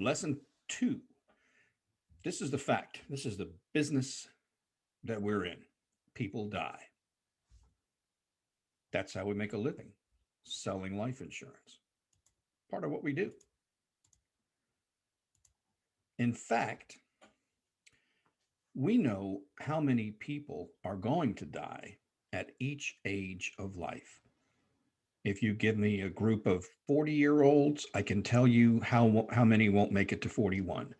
Lesson 2. This is the fact. This is the business that we're in. People die. That's how we make a living, selling life insurance. Part of what we do. In fact, we know how many people are going to die at each age of life. If you give me a group of 40-year-olds, I can tell you how many won't make it to 41.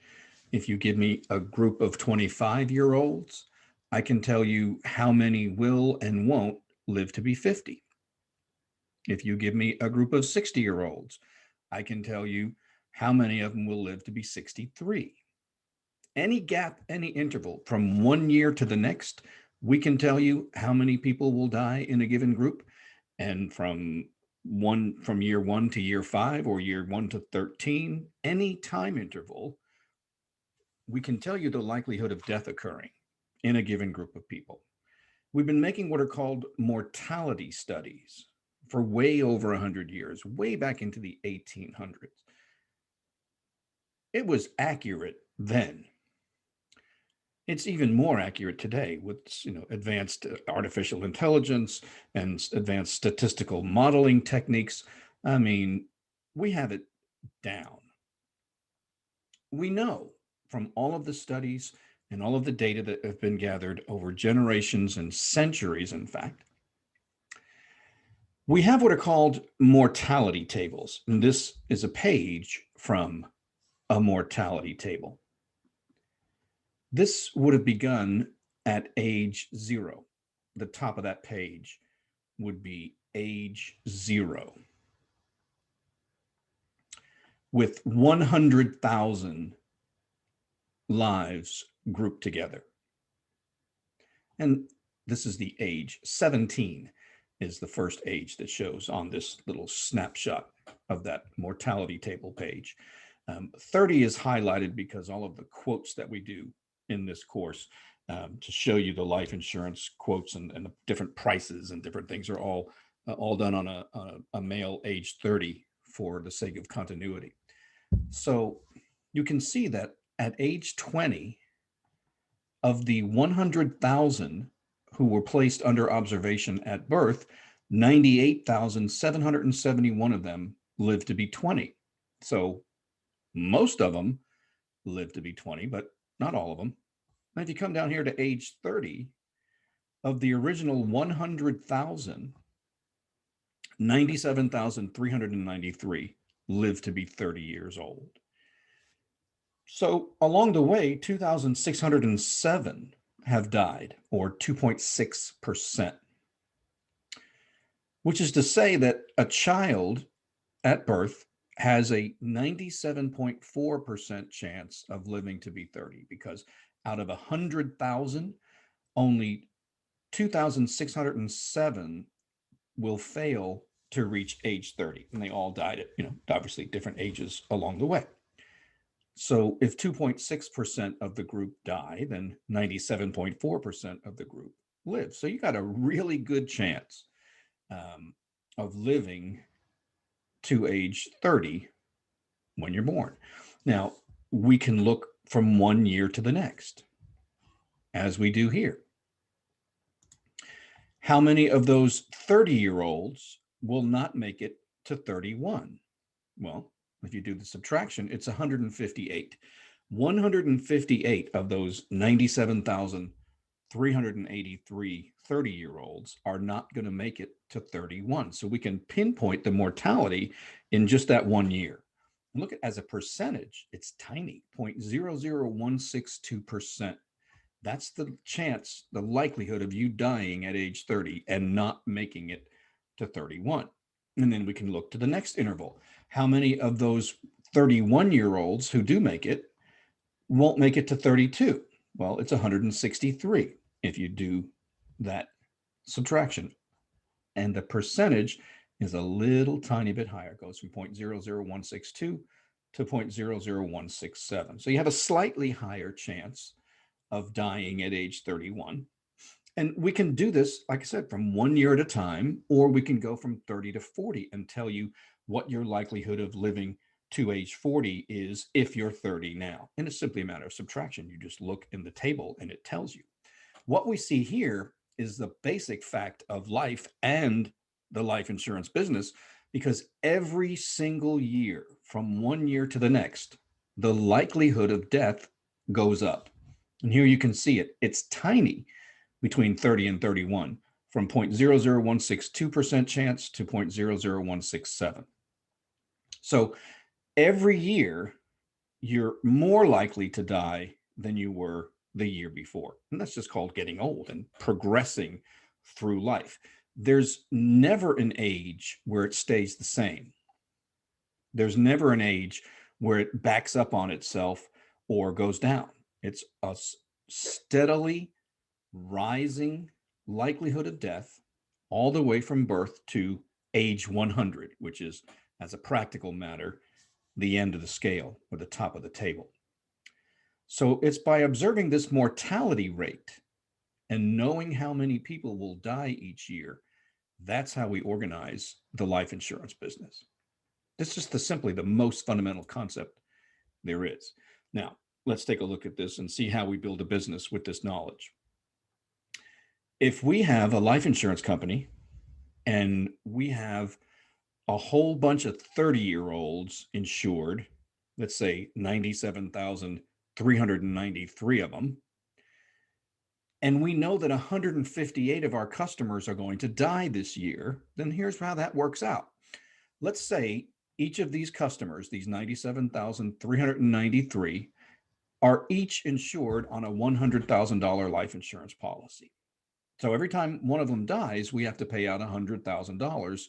If you give me a group of 25-year-olds, I can tell you how many will and won't live to be 50. If you give me a group of 60-year-olds, I can tell you how many of them will live to be 63. Any gap, any interval from 1 year to the next, we can tell you how many people will die in a given group. And from year 1 to year 5 or year 1 to 13, any time interval, we can tell you the likelihood of death occurring in a given group of people. We've been making what are called mortality studies for way over 100 years, way back into the 1800s. It was accurate then. It's even more accurate today with advanced artificial intelligence and advanced statistical modeling techniques. I mean, we have it down. We know from all of the studies and all of the data that have been gathered over generations and centuries, in fact, we have what are called mortality tables. And this is a page from a mortality table. This would have begun at age 0. The top of that page would be age 0, with 100,000 lives grouped together. And this is the age. 17 is the first age that shows on this little snapshot of that mortality table page. 30 is highlighted because all of the quotes that we do in this course to show you the life insurance quotes and the different prices and different things are all done on a male age 30 for the sake of continuity. So you can see that at age 20, of the 100,000 who were placed under observation at birth, 98,771 of them lived to be 20. So most of them lived to be 20, but not all of them. And if you come down here to age 30, of the original 100,000, 97,393 lived to be 30 years old. So along the way, 2,607 have died, or 2.6%, which is to say that a child at birth has a 97.4% chance of living to be 30, because out of 100,000, only 2,607 will fail to reach age 30. And they all died at, obviously different ages along the way. So if 2.6% of the group die, then 97.4% of the group live. So you got a really good chance of living to age 30 when you're born. Now, we can look from 1 year to the next, as we do here. How many of those 30-year-olds will not make it to 31? Well, if you do the subtraction, it's 158. 158 of those 97,383 30-year-olds are not going to make it to 31. So we can pinpoint the mortality in just that 1 year. Look at as a percentage, it's tiny, 0.00162%. That's the chance, the likelihood of you dying at age 30 and not making it to 31. And then we can look to the next interval. How many of those 31-year-olds who do make it won't make it to 32? Well, it's 163 if you do that subtraction. And the percentage is a little tiny bit higher. It goes from 0.00162 to 0.00167. So you have a slightly higher chance of dying at age 31. And we can do this, like I said, from 1 year at a time, or we can go from 30 to 40 and tell you what your likelihood of living to age 40 is if you're 30 now. And it's simply a matter of subtraction. You just look in the table and it tells you. What we see here is the basic fact of life and the life insurance business, because every single year from one year to the next, the likelihood of death goes up. And here you can see it. It's tiny between 30 and 31, from 0.00162% chance to 0.00167. So every year, you're more likely to die than you were the year before. And that's just called getting old and progressing through life. There's never an age where it stays the same. There's never an age where it backs up on itself or goes down. It's a steadily rising likelihood of death all the way from birth to age 100, which is, as a practical matter, the end of the scale or the top of the table. So it's by observing this mortality rate and knowing how many people will die each year, that's how we organize the life insurance business. This is simply the most fundamental concept there is. Now, let's take a look at this and see how we build a business with this knowledge. If we have a life insurance company and we have a whole bunch of 30-year-olds insured, let's say 97,393 of them, and we know that 158 of our customers are going to die this year, then here's how that works out. Let's say each of these customers, these 97,393, are each insured on a $100,000 life insurance policy. So every time one of them dies, we have to pay out $100,000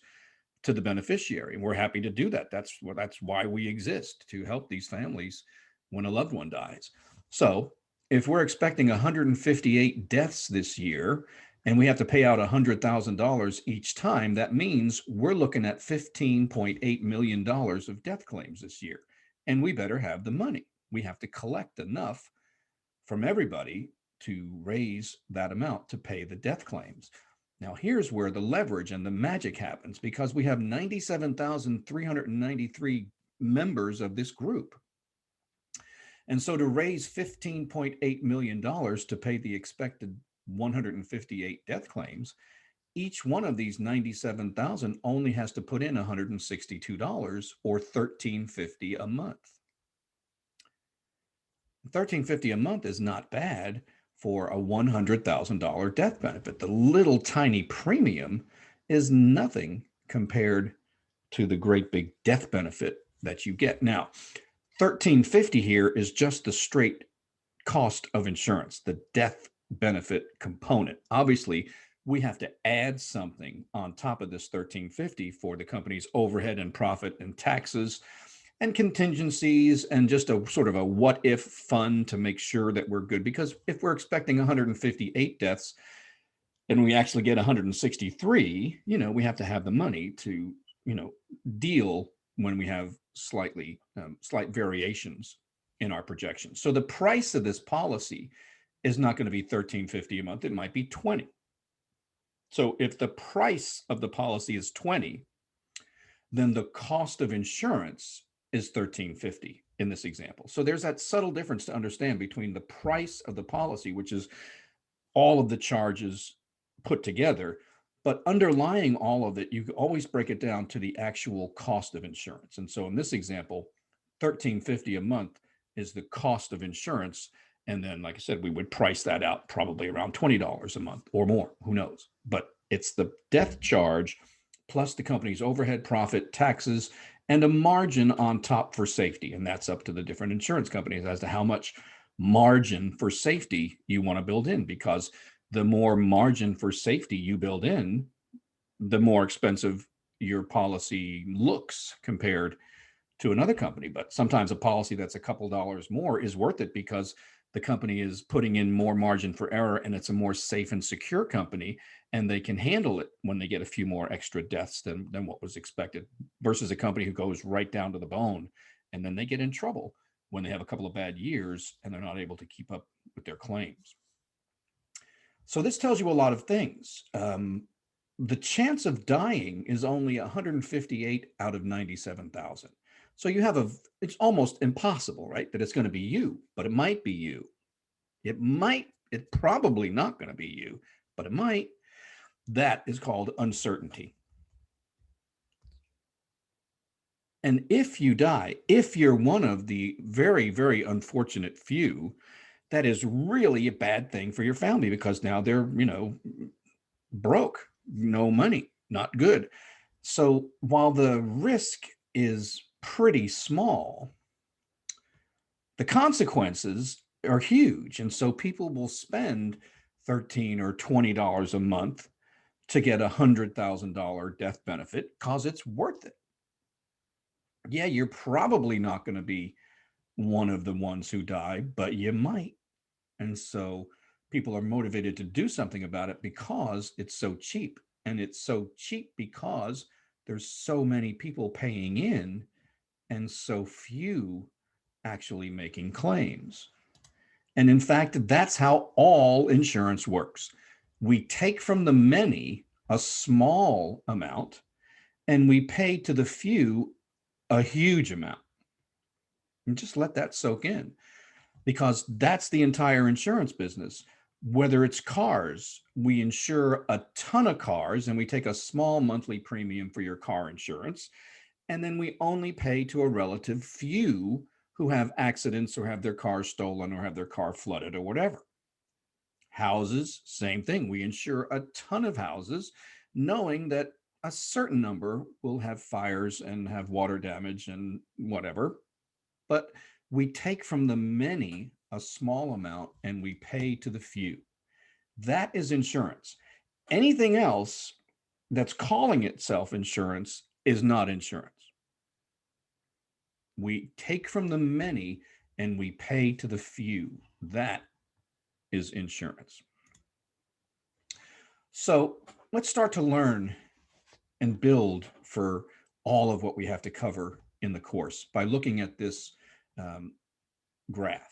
to the beneficiary. And we're happy to do that. That's why we exist, to help these families when a loved one dies. So if we're expecting 158 deaths this year and we have to pay out $100,000 each time, that means we're looking at $15.8 million of death claims this year. And we better have the money. We have to collect enough from everybody to raise that amount to pay the death claims. Now, here's where the leverage and the magic happens, because we have 97,393 members of this group. And so to raise $15.8 million to pay the expected 158 death claims, each one of these 97,000 only has to put in $162 or $13.50 a month. $13.50 a month is not bad for a $100,000 death benefit. The little tiny premium is nothing compared to the great big death benefit that you get. Now, $13.50 here is just the straight cost of insurance, the death benefit component. Obviously, we have to add something on top of this $13.50 for the company's overhead and profit and taxes and contingencies, and just a sort of a what if fund to make sure that we're good. Because if we're expecting 158 deaths and we actually get 163, we have to have the money to, deal when we have slight variations in our projections. So the price of this policy is not going to be $13.50 a month. It might be $20. So if the price of the policy is $20, then the cost of insurance is $13.50 in this example. So there's that subtle difference to understand between the price of the policy, which is all of the charges put together, but underlying all of it, you always break it down to the actual cost of insurance. And so in this example, $13.50 a month is the cost of insurance. And then, like I said, we would price that out probably around $20 a month or more, who knows? But it's the death charge plus the company's overhead, profit, taxes, and a margin on top for safety. And that's up to the different insurance companies as to how much margin for safety you want to build in, because the more margin for safety you build in, the more expensive your policy looks compared to another company. But sometimes a policy that's a couple dollars more is worth it because the company is putting in more margin for error and it's a more safe and secure company, and they can handle it when they get a few more extra deaths than what was expected, versus a company who goes right down to the bone and then they get in trouble when they have a couple of bad years and they're not able to keep up with their claims. So this tells you a lot of things. The chance of dying is only 158 out of 97,000. So it's almost impossible, right? That it's going to be you, but it might be you. It's probably not going to be you, but it might. That is called uncertainty. And if you die, if you're one of the very, very unfortunate few, that is really a bad thing for your family because now they're, broke, no money, not good. So while the risk is pretty small, the consequences are huge. And so people will spend $13 or $20 a month to get a $100,000 death benefit because it's worth it. Yeah, you're probably not going to be one of the ones who die, but you might. And so people are motivated to do something about it because it's so cheap. And it's so cheap because there's so many people paying in and so few actually making claims. And in fact, that's how all insurance works. We take from the many a small amount and we pay to the few a huge amount. And just let that soak in because that's the entire insurance business. Whether it's cars, we insure a ton of cars and we take a small monthly premium for your car insurance. And then we only pay to a relative few who have accidents or have their car stolen or have their car flooded or whatever. Houses, same thing. We insure a ton of houses, knowing that a certain number will have fires and have water damage and whatever. But we take from the many a small amount and we pay to the few. That is insurance. Anything else that's calling itself insurance is not insurance. We take from the many and we pay to the few. That is insurance. So let's start to learn and build for all of what we have to cover in the course by looking at this graph.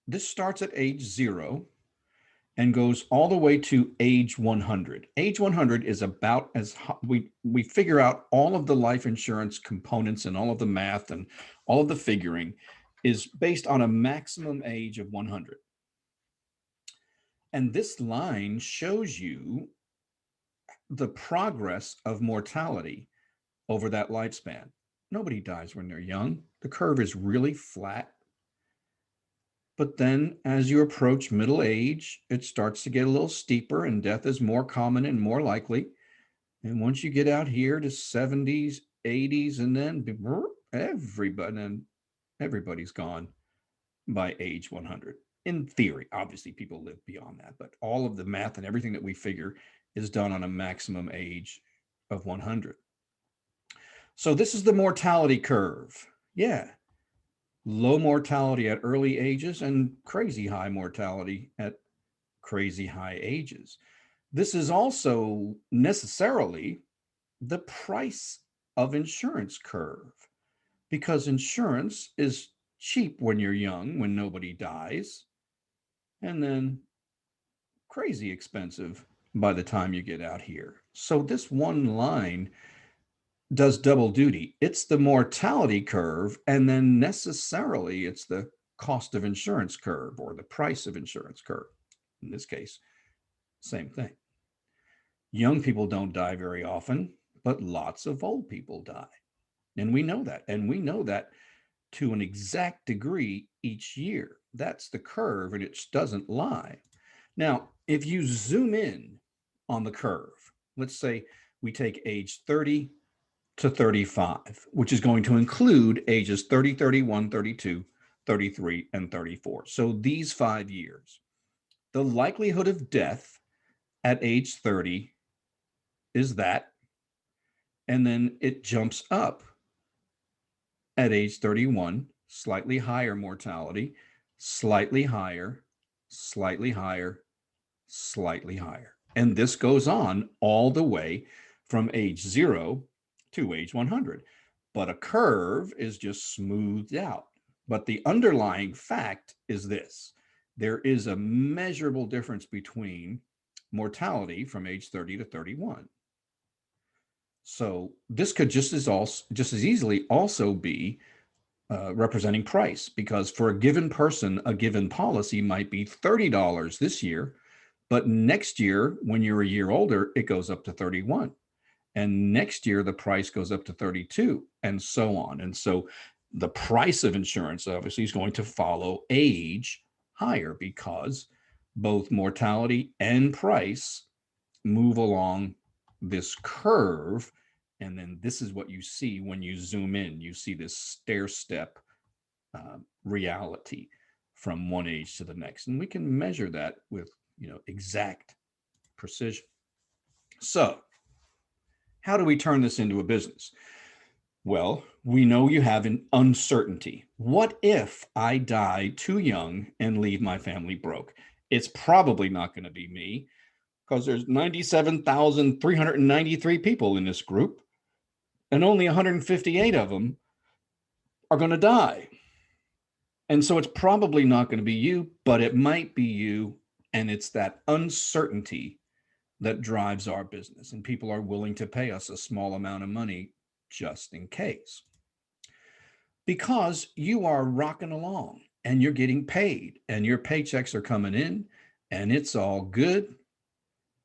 This starts at age 0 and goes all the way to age 100. Age 100 is about as we figure out all of the life insurance components and all of the math and all of the figuring is based on a maximum age of 100. And this line shows you the progress of mortality over that lifespan. Nobody dies when they're young. The curve is really flat. But then as you approach middle age, it starts to get a little steeper and death is more common and more likely. And once you get out here to 70s, 80s, and then everybody's gone by age 100. In theory, obviously people live beyond that, but all of the math and everything that we figure is done on a maximum age of 100. So this is the mortality curve. Yeah, low mortality at early ages and crazy high mortality at crazy high ages. This is also necessarily the price of insurance curve because insurance is cheap when you're young, when nobody dies, and then crazy expensive by the time you get out here. So this one line does double duty. It's the mortality curve, and then necessarily it's the cost of insurance curve or the price of insurance curve. In this case, same thing. Young people don't die very often, but lots of old people die. And we know that. And we know that to an exact degree each year. That's the curve, and it doesn't lie. Now, if you zoom in on the curve, let's say we take age 30 to 35, which is going to include ages 30, 31, 32, 33, and 34. So these 5 years, the likelihood of death at age 30 is that, and then it jumps up at age 31, slightly higher mortality, slightly higher, slightly higher, slightly higher. And this goes on all the way from age 0 to age 100. But a curve is just smoothed out. But the underlying fact is this: there is a measurable difference between mortality from age 30 to 31. So this could just as easily also be representing price, because for a given person, a given policy might be $30 this year, but next year, when you're a year older, it goes up to 31. And next year, the price goes up to 32, and so on. And so the price of insurance obviously is going to follow age higher, because both mortality and price move along this curve. And then this is what you see when you zoom in. You see this stair step reality from one age to the next. And we can measure that with, exact precision. So how do we turn this into a business? Well, we know you have an uncertainty. What if I die too young and leave my family broke? It's probably not going to be me, because there's 97,393 people in this group, and only 158 of them are going to die. And so it's probably not going to be you, but it might be you. And it's that uncertainty that drives our business. And people are willing to pay us a small amount of money just in case. Because you are rocking along and you're getting paid and your paychecks are coming in and it's all good,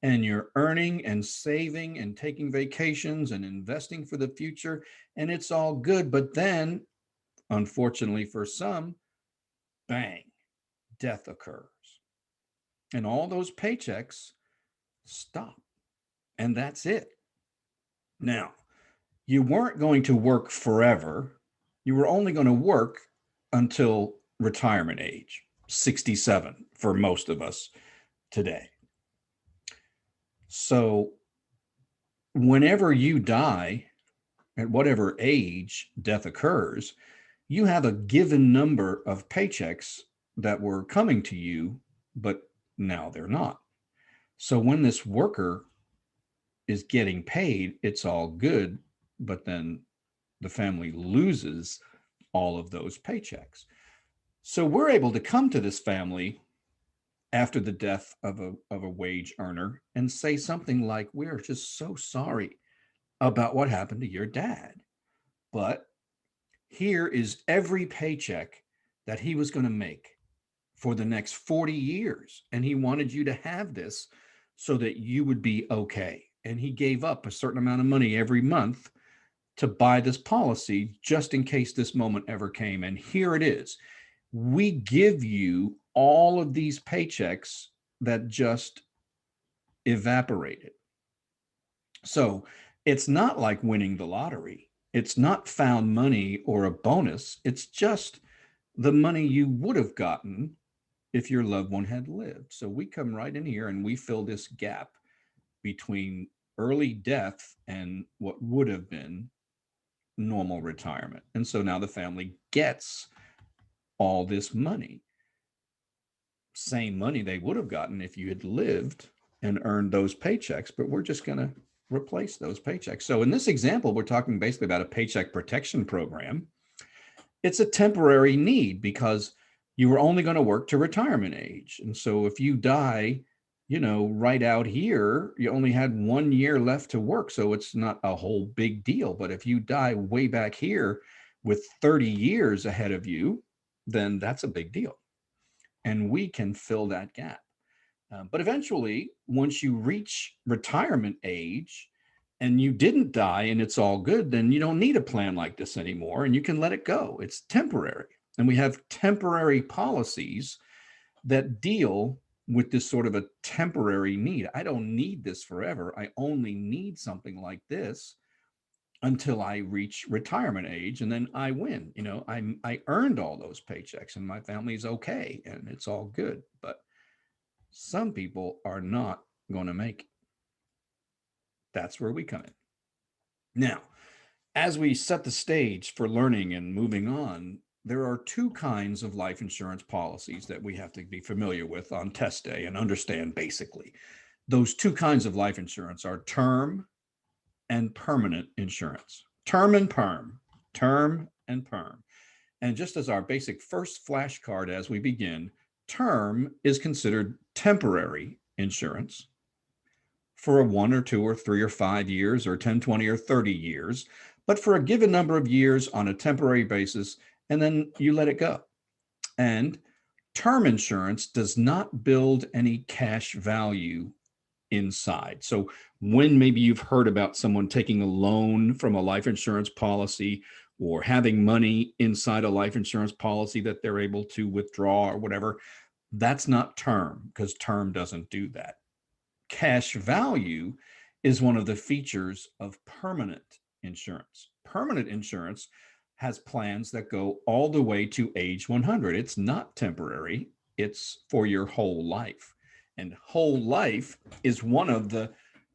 and you're earning and saving and taking vacations and investing for the future, and it's all good. But then, unfortunately for some, bang, death occurs. And all those paychecks stop. And that's it. Now, you weren't going to work forever. You were only going to work until retirement age, 67 for most of us today. So, whenever you die, at whatever age death occurs, you have a given number of paychecks that were coming to you, but now they're not. So when this worker is getting paid, it's all good, but then the family loses all of those paychecks. So we're able to come to this family after the death of a wage earner and say something like, we're just so sorry about what happened to your dad, but here is every paycheck that he was going to make for the next 40 years. And he wanted you to have this so that you would be okay. And he gave up a certain amount of money every month to buy this policy just in case this moment ever came. And here it is. We give you all of these paychecks that just evaporated. So it's not like winning the lottery. It's not found money or a bonus. It's just the money you would have gotten if your loved one had lived. So we come right in here and we fill this gap between early death and what would have been normal retirement. And so now the family gets all this money, same money they would have gotten if you had lived and earned those paychecks, but we're just going to replace those paychecks. So in this example, we're talking basically about a paycheck protection program. It's a temporary need because you were only going to work to retirement age. And so if you die, right out here, you only had 1 year left to work. So it's not a whole big deal. But if you die way back here with 30 years ahead of you, then that's a big deal. And we can fill that gap. But eventually, once you reach retirement age and you didn't die and it's all good, then you don't need a plan like this anymore and you can let it go. It's temporary. And we have temporary policies that deal with this sort of a temporary need. I don't need this forever. I only need something like this until I reach retirement age, and then I win. I earned all those paychecks and my family's okay and it's all good. But some people are not going to make it. That's where we come in. Now, as we set the stage for learning and moving on, there are two kinds of life insurance policies that we have to be familiar with on test day and understand basically. Those two kinds of life insurance are term and permanent insurance. Term and perm, term and perm. And just as our basic first flashcard as we begin, term is considered temporary insurance. for a 1 or 2 or 3 or 5 years or 10, 20 or 30 years, but for a given number of years on a temporary basis, and then you let it go. And term insurance does not build any cash value inside. So when maybe you've heard about someone taking a loan from a life insurance policy or having money inside a life insurance policy that they're able to withdraw or whatever, that's not term, because term doesn't do that. Cash value is one of the features of permanent insurance. Permanent insurance has plans that go all the way to age 100. It's not temporary, it's for your whole life. And whole life is one of the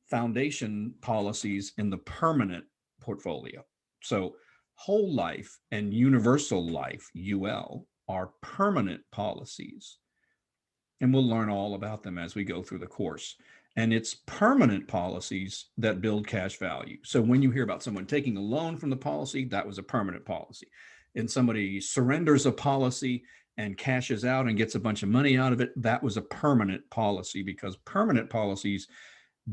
foundation policies in the permanent portfolio. So, whole life and universal life, UL, are permanent policies. And we'll learn all about them as we go through the course. And it's permanent policies that build cash value. So when you hear about someone taking a loan from the policy, that was a permanent policy. And somebody surrenders a policy and cashes out and gets a bunch of money out of it, that was a permanent policy, because permanent policies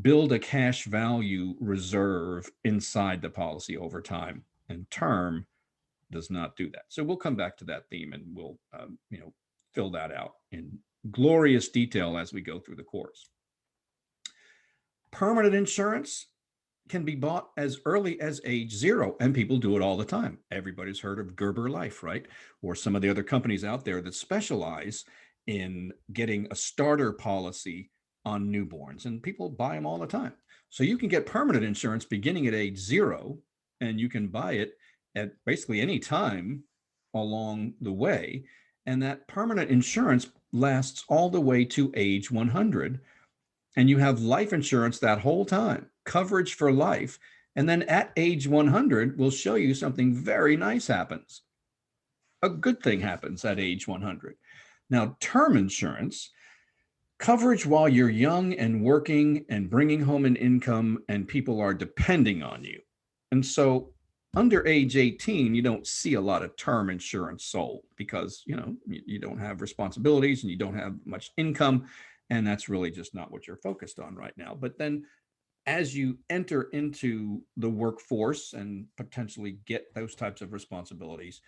build a cash value reserve inside the policy over time. And term does not do that. So we'll come back to that theme, and we'll fill that out in glorious detail as we go through the course. Permanent insurance can be bought as early as age 0, and people do it all the time. Everybody's heard of Gerber Life, right? Or some of the other companies out there that specialize in getting a starter policy on newborns, and people buy them all the time. So you can get permanent insurance beginning at age 0, and you can buy it at basically any time along the way. And that permanent insurance lasts all the way to age 100. And you have life insurance that whole time, coverage for life. And then at age 100, we'll show you something very nice happens. A good thing happens at age 100. Now, term insurance, coverage while you're young and working and bringing home an income and people are depending on you. And so under age 18, you don't see a lot of term insurance sold because, you don't have responsibilities and you don't have much income. And that's really just not what you're focused on right now. But then as you enter into the workforce and potentially get those types of responsibilities,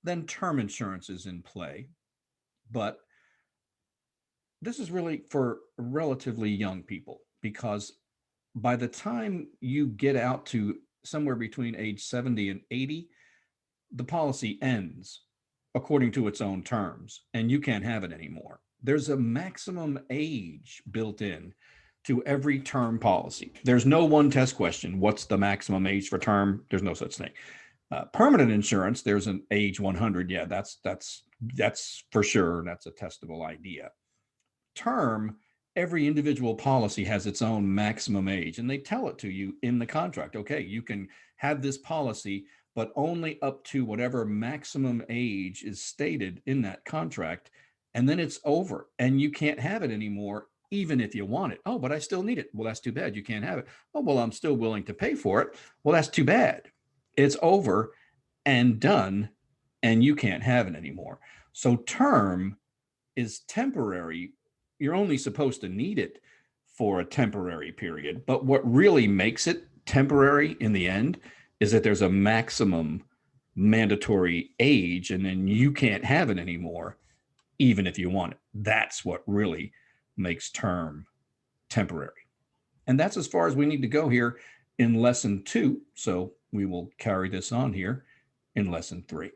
then term insurance is in play. But this is really for relatively young people, because by the time you get out to somewhere between age 70 and 80, the policy ends according to its own terms, and you can't have it anymore. There's a maximum age built in to every term policy. There's no one test question. What's the maximum age for term? There's no such thing. Permanent insurance, there's an age 100. Yeah, that's for sure. That's a testable idea. Term, every individual policy has its own maximum age, and they tell it to you in the contract. Okay, you can have this policy, but only up to whatever maximum age is stated in that contract. And then it's over, and you can't have it anymore, even if you want it. Oh, but I still need it. Well, that's too bad. You can't have it. Oh, well, I'm still willing to pay for it. Well, that's too bad. It's over and done, and you can't have it anymore. So term is temporary. You're only supposed to need it for a temporary period. But what really makes it temporary in the end is that there's a maximum mandatory age, and then you can't have it anymore, even if you want it. That's what really makes term temporary. And that's as far as we need to go here in lesson 2. So we will carry this on here in lesson 3.